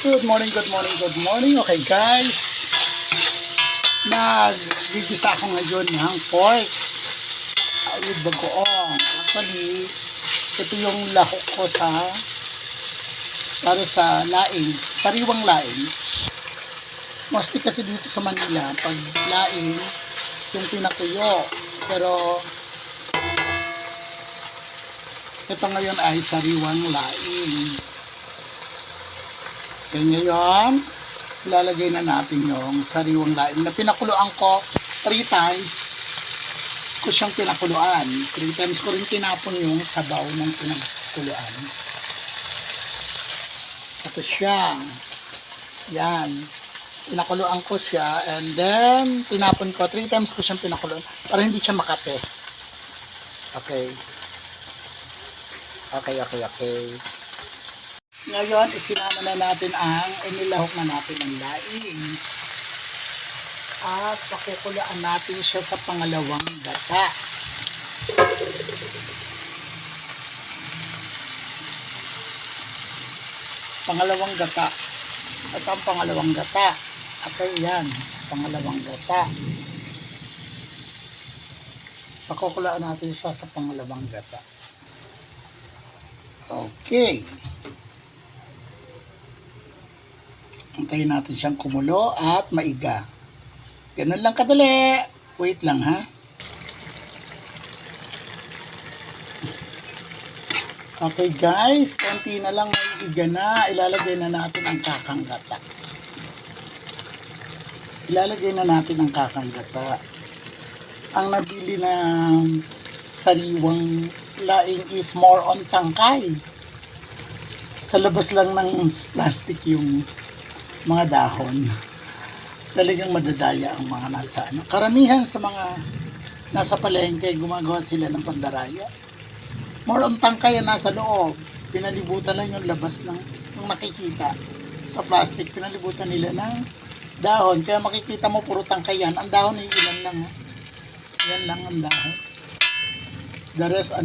Good morning, good morning, good morning. Okay guys, nagbibisa ako ngayon ng pork with bagoong. Actually, ito yung lahok ko para sa laing, sariwang laing. Mostly kasi dito sa Manila, pag laing, yung pinatuyo. Pero, ito ngayon ay sariwang laing. Kaya ngayon, ilalagay na natin yung sariwang laing na pinakuluan ko 3 times ko siyang pinakuluan. 3 times ko rin tinapon yung sabaw ng pinakuluan. Ito siya. Yan. Pinakuluan ko siya and then tinapon ko. 3 times ko siyang pinakuluan para hindi siya makate. Okay. Okay. Ngayon, isinama na natin inilahok na natin ang laing. At pakukulaan natin siya sa pangalawang gata. Pangalawang gata. Ito ang pangalawang gata. Okay, yan. Pangalawang gata. Pakukulaan natin siya sa pangalawang gata. Okay. Antayin natin siyang kumulo at maiga. Ganun lang kadali. Wait lang ha. Okay guys, konti na lang maiiga na. Ilalagay na natin ang kakanggata. Ang nabili ng sariwang laing is more on tangkay. Sa labas lang ng plastic yung mga dahon. Talagang madadaya ang mga nasa Karamihan sa mga nasa palengke, gumagawa sila ng pandaraya. More on tangkay ang nasa loob. Pinalibutan lang yung labas ng nakikita. Sa plastic, pinalibutan nila ng dahon. Kaya makikita mo puro tangkay yan. Ang dahon ay ilan lang. Yan lang ang dahon. The rest,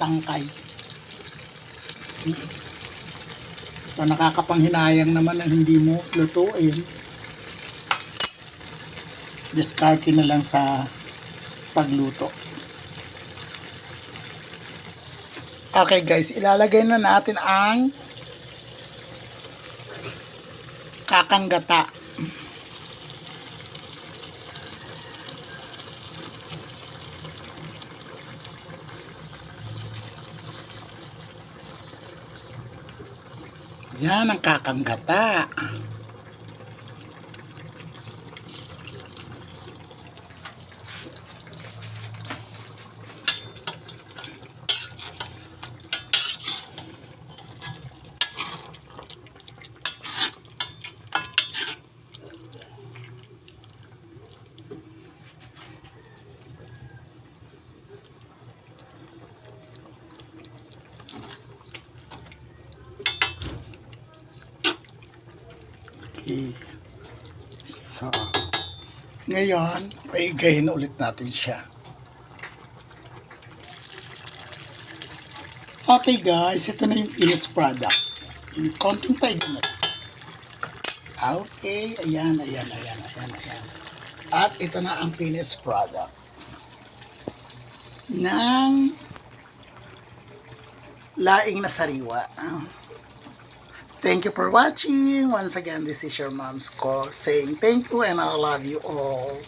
tangkay. So, nakakapanghinayang naman na hindi mo lutuin. Diskarte na lang sa pagluto. Okay guys, ilalagay na natin ang kakanggata. Yan ang kakanggata. Okay. So, ngayon, paigayin ulit natin siya. Okay guys, ito na yung finished product. Konting paiga na. Okay, ayan. At ito na ang finished product ng laing na sariwa. Thank you for watching. Once again, this is your mom's call saying thank you and I love you all.